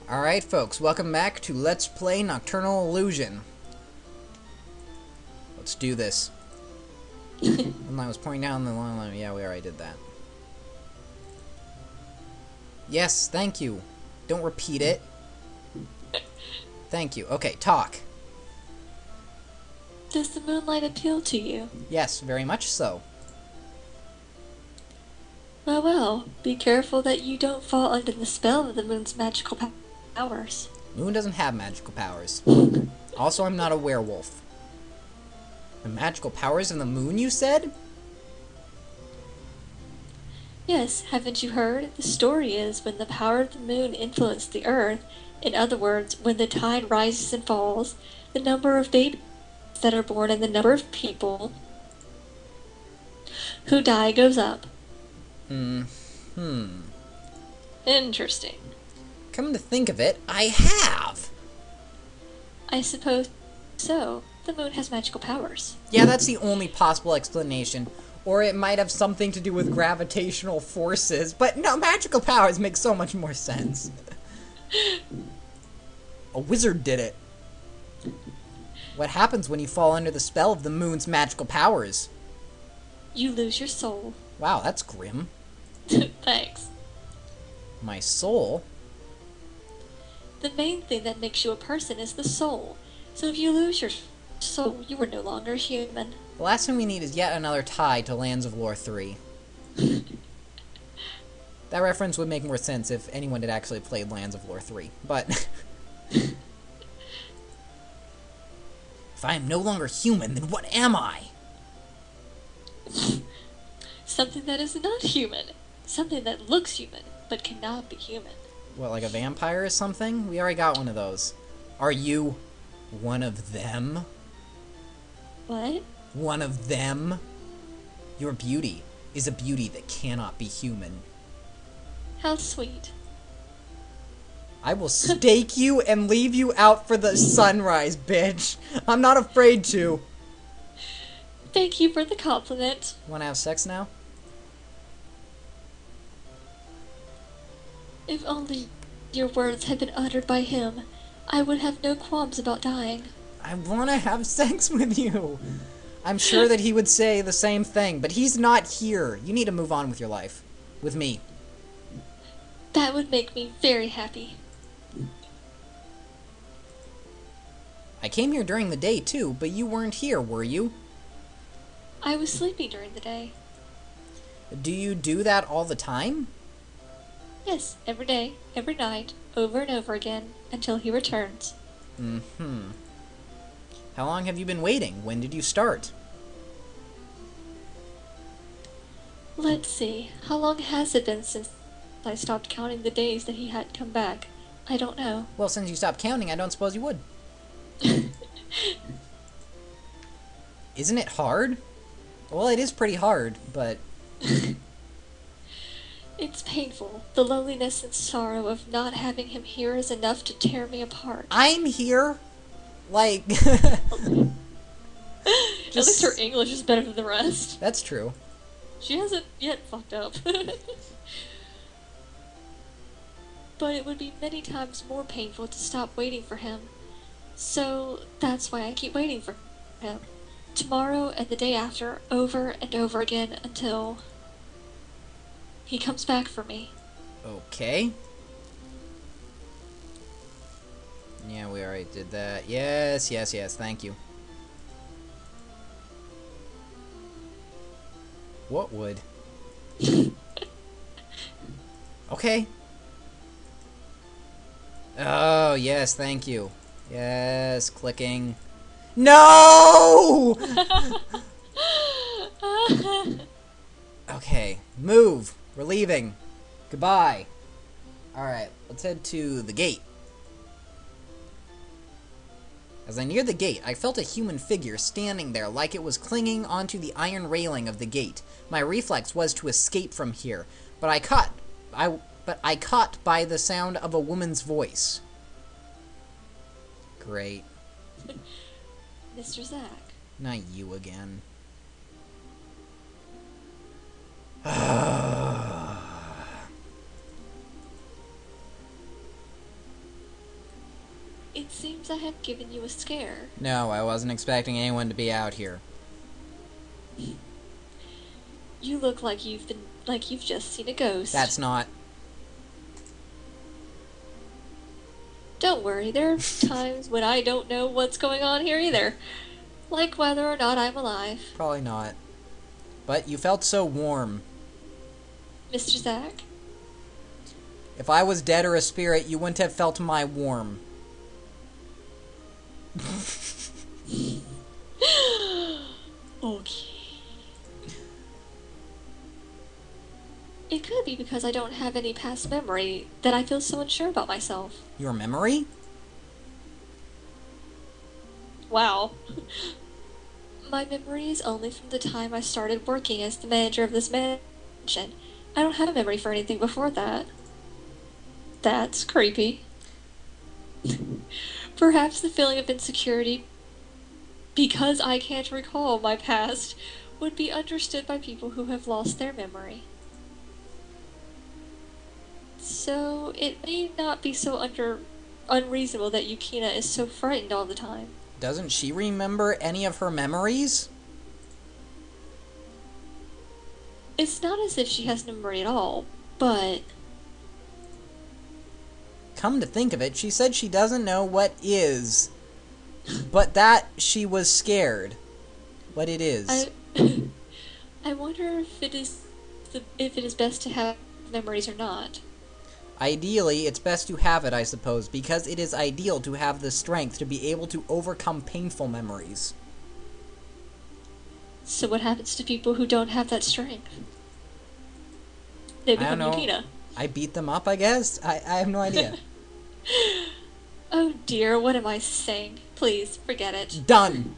Alright folks, welcome back to Let's Play Nocturnal Illusion. Let's do this. And I was pointing down the line, yeah, we already did that. Yes, thank you. Don't repeat it. Thank you. Okay, talk. Does the moonlight appeal to you? Yes, very much so. Well, be careful that you don't fall under the spell of the moon's magical powers. Moon doesn't have magical powers. Also, I'm not a werewolf. The magical powers of the moon, you said? Yes, haven't you heard? The story is when the power of the moon influenced the earth, in other words, when the tide rises and falls, the number of babies that are born and the number of people who die goes up. Interesting. Come to think of it, I have! I suppose so. The moon has magical powers. Yeah, that's the only possible explanation. Or it might have something to do with gravitational forces. But no, magical powers make so much more sense. A wizard did it. What happens when you fall under the spell of the moon's magical powers? You lose your soul. Wow, that's grim. Thanks. My soul? The main thing that makes you a person is the soul. So if you lose your soul, you are no longer human. The last thing we need is yet another tie to Lands of Lore 3. That reference would make more sense if anyone had actually played Lands of Lore 3, but... If I am no longer human, then what am I? Something that is not human. Something that looks human, but cannot be human. What, like a vampire or something? We already got one of those. Are you one of them? What? One of them? Your beauty is a beauty that cannot be human. How sweet. I will stake you and leave you out for the sunrise, bitch. I'm not afraid to. Thank you for the compliment. Wanna have sex now? If only your words had been uttered by him, I would have no qualms about dying. I wanna have sex with you. I'm sure that he would say the same thing, but he's not here. You need to move on with your life. With me. That would make me very happy. I came here during the day too, but you weren't here, were you? I was sleeping during the day. Do you do that all the time? Yes, every day, every night, over and over again, until he returns. Mm-hmm. How long have you been waiting? When did you start? Let's see, how long has it been since I stopped counting the days that he hadn't come back? I don't know. Well, since you stopped counting, I don't suppose you would. Isn't it hard? Well, it is pretty hard, but... It's painful. The loneliness and sorrow of not having him here is enough to tear me apart. I'm here! Like... At least her English is better than the rest. That's true. She hasn't yet fucked up. But it would be many times more painful to stop waiting for him. So that's why I keep waiting for him. Tomorrow and the day after, over and over again, until he comes back for me. Okay. Yeah, we already did that. Yes, yes, yes, thank you. What would? Okay. Oh, yes, thank you. Yes, clicking. No! Okay, move. We're leaving. Goodbye. Alright, let's head to the gate. As I neared the gate, I felt a human figure standing there like it was clinging onto the iron railing of the gate. My reflex was to escape from here, but I caught by the sound of a woman's voice. Great. Mr. Zack. Not you again. It seems I have given you a scare. No, I wasn't expecting anyone to be out here. You look like you've just seen a ghost. That's not. Don't worry, there are times when I don't know what's going on here either. Like whether or not I'm alive. Probably not. But you felt so warm. Mr. Zach? If I was dead or a spirit, you wouldn't have felt my warm. Okay. It could be because I don't have any past memory that I feel so unsure about myself. Your memory? Wow. My memory is only from the time I started working as the manager of this mansion. I don't have a memory for anything before that. That's creepy. Perhaps the feeling of insecurity, because I can't recall my past, would be understood by people who have lost their memory. So, it may not be so unreasonable that Yukina is so frightened all the time. Doesn't she remember any of her memories? It's not as if she has no memory at all, but... Come to think of it, she said she doesn't know what is, but that she was scared. What it is. I wonder if it is best to have memories or not. Ideally, it's best to have it, I suppose, because it is ideal to have the strength to be able to overcome painful memories. So what happens to people who don't have that strength? They become Yukina. I beat them up, I guess? I have no idea. Oh dear, what am I saying? Please, forget it. Done!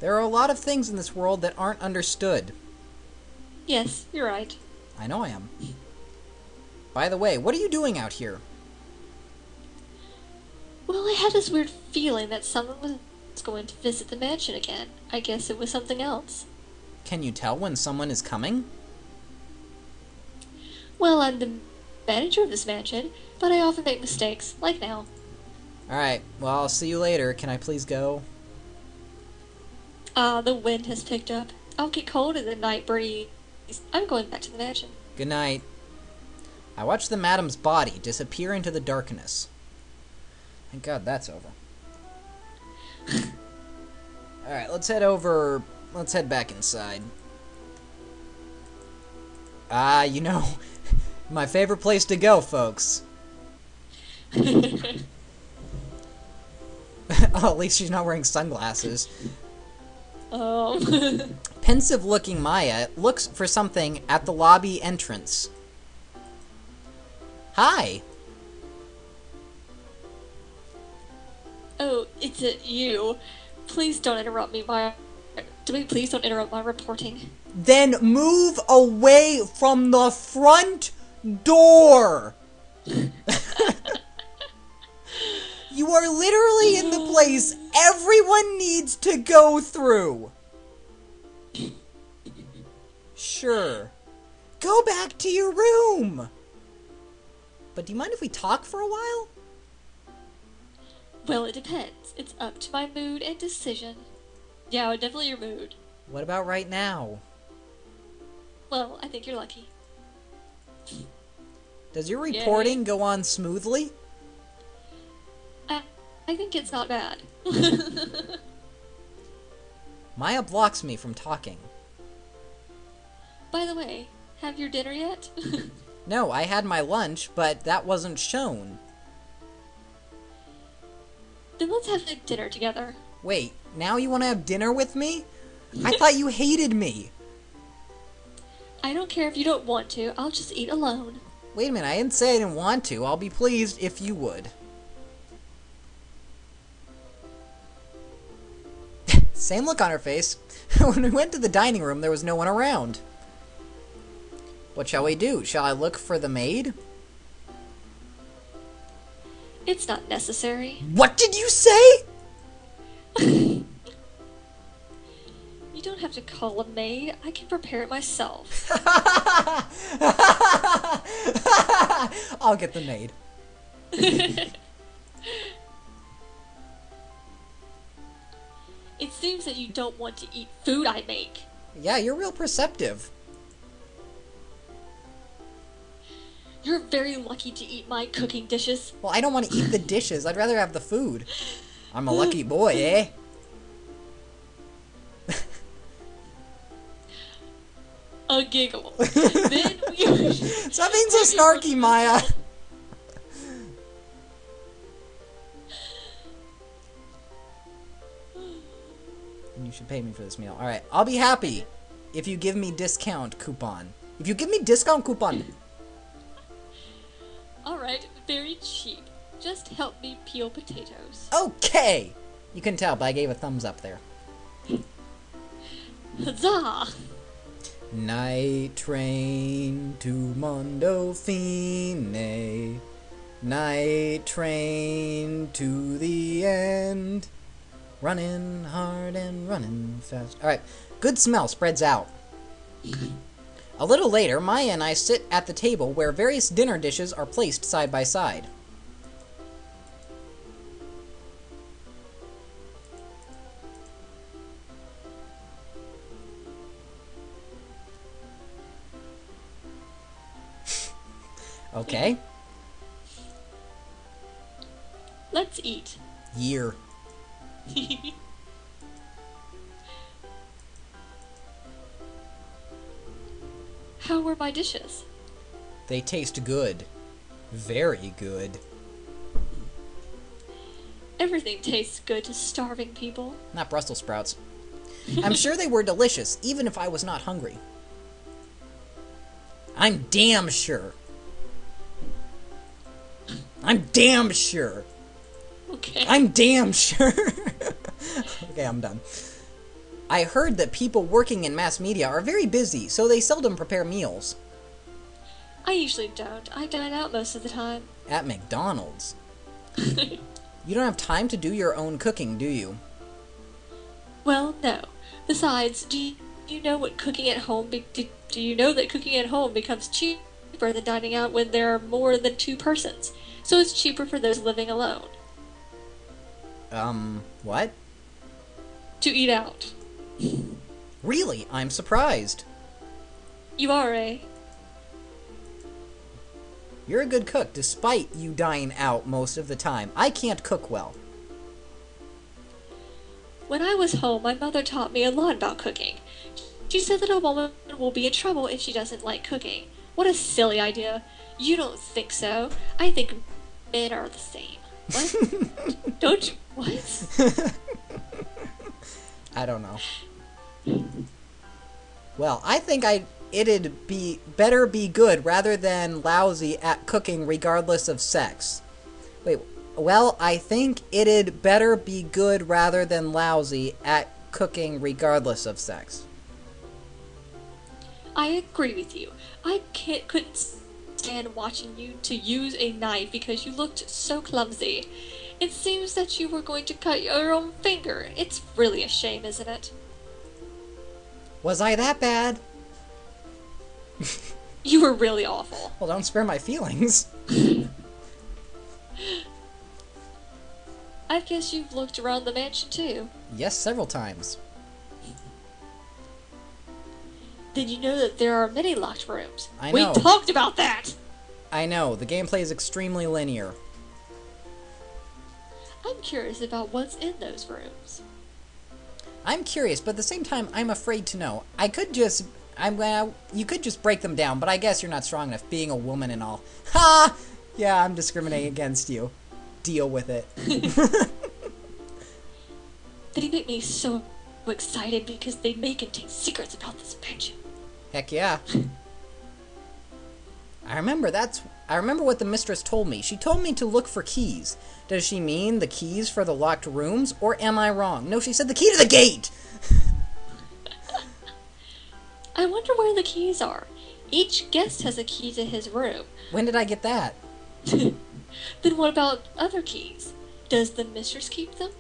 There are a lot of things in this world that aren't understood. Yes, you're right. I know I am. By the way, what are you doing out here? Well, I had this weird feeling that someone was going to visit the mansion again. I guess it was something else. Can you tell when someone is coming? Well, I'm the manager of this mansion, but I often make mistakes, like now. Alright, well, I'll see you later. Can I please go? The wind has picked up. I'll get cold in the night breeze. I'm going back to the mansion. Good night. I watched the madam's body disappear into the darkness. Thank God that's over. Alright, let's head back inside. You know, my favorite place to go, folks. Oh, at least she's not wearing sunglasses. Pensive-looking Maya looks for something at the lobby entrance. Hi! Oh, it's you. Please don't interrupt me, please don't interrupt my reporting. Then move away from the front door! You are literally in the place everyone needs to go through. Sure. Go back to your room. But do you mind if we talk for a while? Well, it depends. It's up to my mood and decision. Yeah, definitely your mood. What about right now? Well, I think you're lucky. Does your reporting go on smoothly? I think it's not bad. Maya blocks me from talking. By the way, have your dinner yet? No, I had my lunch, but that wasn't shown. Then let's have dinner together. Wait, now you want to have dinner with me? I thought you hated me. I don't care if you don't want to. I'll just eat alone. Wait a minute, I didn't say I didn't want to. I'll be pleased if you would. Same look on her face. When we went to the dining room, there was no one around. What shall we do? Shall I look for the maid? It's not necessary. What did you say? You don't have to call a maid. I can prepare it myself. I'll get the maid. It seems that you don't want to eat food I make. Yeah, you're real perceptive. You're very lucky to eat my cooking dishes. Well, I don't want to eat the dishes. I'd rather have the food. I'm a lucky boy, eh? A giggle. Then we... Stop being so snarky, Maya. You should pay me for this meal. Alright, I'll be happy if you give me discount coupon. If you give me discount coupon. Alright, very cheap. Just help me peel potatoes. Okay! You can tell, but I gave a thumbs up there. Huzzah! Night train to Mondofine. Night train to the end. Running hard and running fast. Alright, good smell spreads out. A little later, Maya and I sit at the table where various dinner dishes are placed side by side. Okay. Let's eat. Year. How were my dishes? They taste good. Very good. Everything tastes good to starving people. Not Brussels sprouts. I'm sure they were delicious, even if I was not hungry. I'm damn sure. I'm damn sure. Okay. I'm damn sure. Okay, I'm done. I heard that people working in mass media are very busy, so they seldom prepare meals. I usually don't. I dine out most of the time. At McDonald's. You don't have time to do your own cooking, do you? Well, no. Besides, do you know what cooking at home? Do you know that cooking at home becomes cheaper than dining out when there are more than 2 persons? So it's cheaper for those living alone. What? To eat out. Really? I'm surprised. You are, eh? You're a good cook, despite you dine out most of the time. I can't cook well. When I was home, my mother taught me a lot about cooking. She said that a woman will be in trouble if she doesn't like cooking. What a silly idea. You don't think so. I think men are the same. What? Don't you? What? I don't know. Well, I think it'd be better be good rather than lousy at cooking regardless of sex. Wait, well, I think it'd better be good rather than lousy at cooking regardless of sex. I agree with you. I couldn't stand watching you to use a knife because you looked so clumsy. It seems that you were going to cut your own finger. It's really a shame, isn't it? Was I that bad? You were really awful. Well, don't spare my feelings. I guess you've looked around the mansion too. Yes, several times. Did you know that there are many locked rooms? I know. We talked about that! I know, the gameplay is extremely linear. I'm curious about what's in those rooms. I'm curious, but at the same time, I'm afraid to know. You could just break them down, but I guess you're not strong enough, being a woman and all. Ha! Yeah, I'm discriminating against you. Deal with it. They make me so excited because they may contain secrets about this mansion. Heck yeah. I remember what the mistress told me. She told me to look for keys. Does she mean the keys for the locked rooms, or am I wrong? No, she said the key to the gate! I wonder where the keys are. Each guest has a key to his room. When did I get that? Then what about other keys? Does the mistress keep them?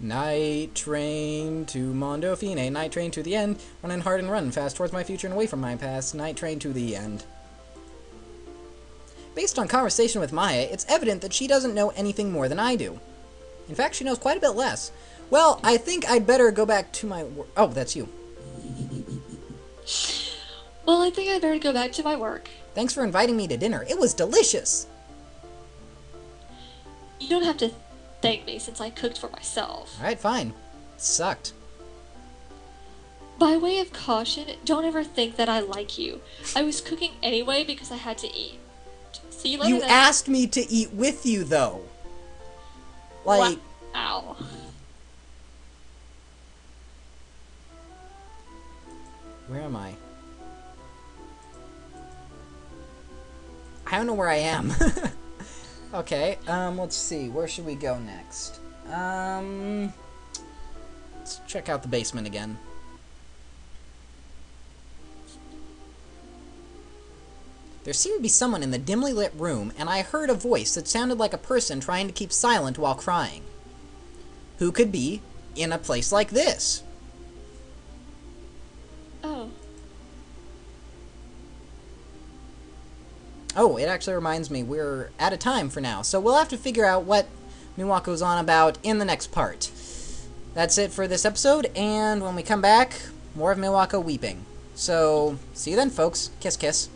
Night train to Mondofine, night train to the end, running hard and running fast towards my future and away from my past, night train to the end. Based on conversation with Maya, it's evident that she doesn't know anything more than I do. In fact, she knows quite a bit less. Well, I think I'd better go back to my work. Oh, that's you. Well, I think I'd better go back to my work. Thanks for inviting me to dinner. It was delicious. You don't have to thank me since I cooked for myself. Alright, fine. It sucked. By way of caution, don't ever think that I like you. I was cooking anyway because I had to eat. See you later. You asked me to eat with you, though. Like... Wow. Where am I? I don't know where I am. Okay, let's see. Where should we go next? Let's check out the basement again. There seemed to be someone in the dimly lit room, and I heard a voice that sounded like a person trying to keep silent while crying. Who could be in a place like this? Oh. Oh, it actually reminds me, we're out of time for now, so we'll have to figure out what Miwako's on about in the next part. That's it for this episode, and when we come back, more of Miwako weeping. So, see you then, folks. Kiss, kiss.